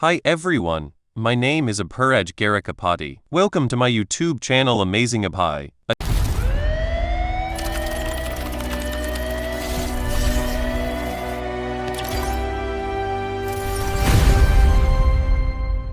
Hi everyone, my name is Apuraj Garikapati. Welcome to my YouTube channel Amazing API.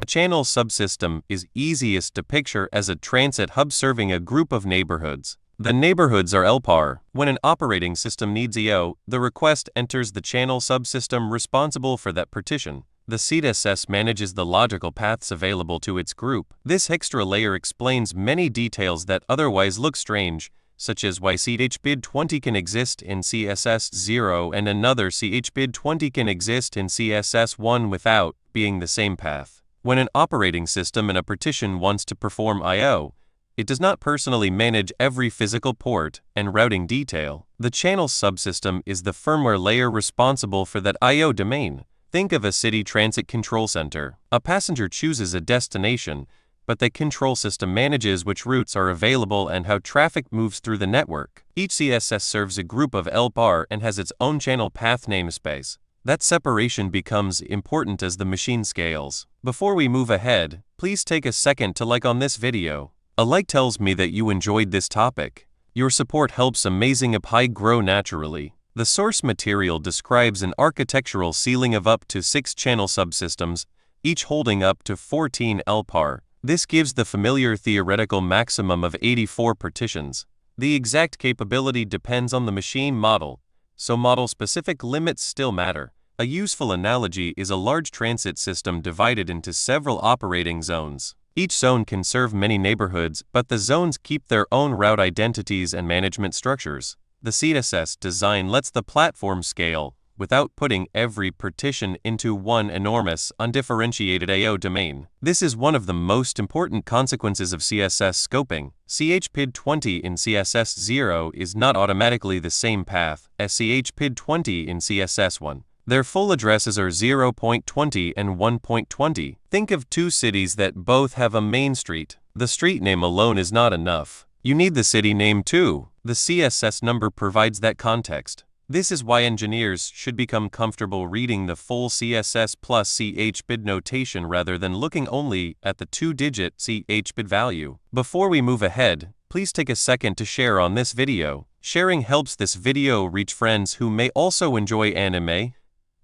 A channel subsystem is easiest to picture as a transit hub serving a group of neighborhoods. The neighborhoods are LPAR. When an operating system needs I/O, the request enters the channel subsystem responsible for that partition. The CHPIDs manages the logical paths available to its group. This extra layer explains many details that otherwise look strange, such as why CHPID 20 can exist in CSS 0 and another CHPID 20 can exist in CSS 1 without being the same path. When an operating system in a partition wants to perform I/O, it does not personally manage every physical port and routing detail. The channel subsystem is the firmware layer responsible for that I/O domain. Think of a city transit control center. A passenger chooses a destination, but the control system manages which routes are available and how traffic moves through the network. Each CSS serves a group of LPAR and has its own channel path namespace. That separation becomes important as the machine scales. Before we move ahead, please take a second to like on this video. A like tells me that you enjoyed this topic. Your support helps Amazing API grow naturally. The source material describes an architectural ceiling of up to 6 channel subsystems, each holding up to 14 LPAR. This gives the familiar theoretical maximum of 84 partitions. The exact capability depends on the machine model, so model-specific limits still matter. A useful analogy is a large transit system divided into several operating zones. Each zone can serve many neighborhoods, but the zones keep their own route identities and management structures. The CHPIDs design lets the platform scale without putting every partition into one enormous, undifferentiated I/O domain. This is one of the most important consequences of CSS scoping. CHPID 20 in CSS 0 is not automatically the same path as CHPID 20 in CSS 1. Their full addresses are 0.20 and 1.20. Think of two cities that both have a main street. The street name alone is not enough. You need the city name too. The CSS number provides that context. This is why engineers should become comfortable reading the full CSS plus CHPID notation rather than looking only at the 2-digit CHPID value. Before we move ahead, please take a second to share on this video. Sharing helps this video reach friends who may also enjoy anime,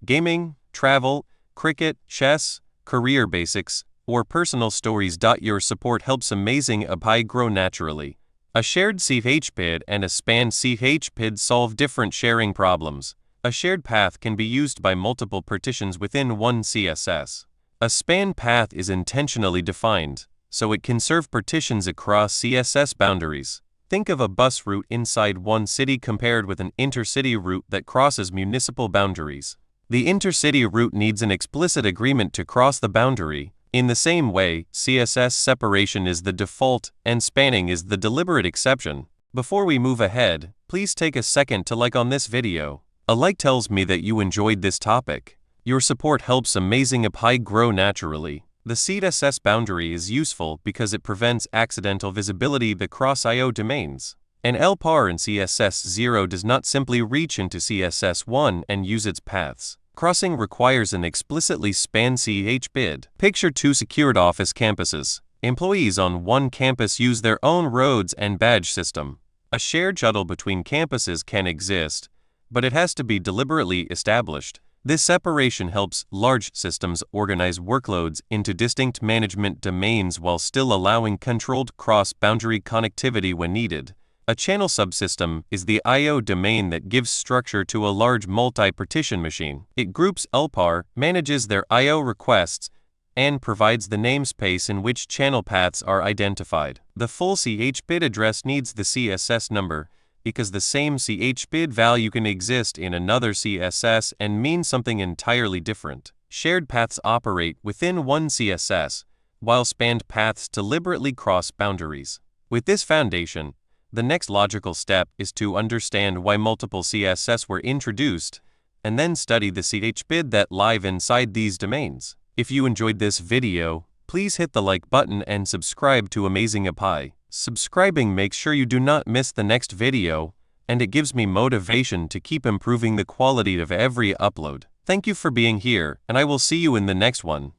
gaming, travel, cricket, chess, career basics, or personal stories. Your support helps Amazing API grow naturally. A shared CHPID and a spanned CHPID solve different sharing problems. A shared path can be used by multiple partitions within one CSS. A span path is intentionally defined, so it can serve partitions across CSS boundaries. Think of a bus route inside one city compared with an intercity route that crosses municipal boundaries. The intercity route needs an explicit agreement to cross the boundary. In the same way, CSS separation is the default and spanning is the deliberate exception. Before we move ahead, please take a second to like on this video. A like tells me that you enjoyed this topic. Your support helps Amazing API grow naturally. The CSS boundary is useful because it prevents accidental visibility across I/O domains. An LPAR in CSS 0 does not simply reach into CSS 1 and use its paths. Crossing requires an explicitly spanned CHPID. Picture two secured office campuses. Employees on one campus use their own roads and badge system. A shared shuttle between campuses can exist, but it has to be deliberately established. This separation helps large systems organize workloads into distinct management domains while still allowing controlled cross-boundary connectivity when needed. A channel subsystem is the I/O domain that gives structure to a large multi-partition machine. It groups LPAR, manages their I/O requests, and provides the namespace in which channel paths are identified. The full CHPID address needs the CSS number, because the same CHPID value can exist in another CSS and mean something entirely different. Shared paths operate within one CSS, while spanned paths deliberately cross boundaries. With this foundation, the next logical step is to understand why multiple CSS were introduced, and then study the CHPID that live inside these domains. If you enjoyed this video, please hit the like button and subscribe to Amazing API. Subscribing makes sure you do not miss the next video, and it gives me motivation to keep improving the quality of every upload. Thank you for being here, and I will see you in the next one.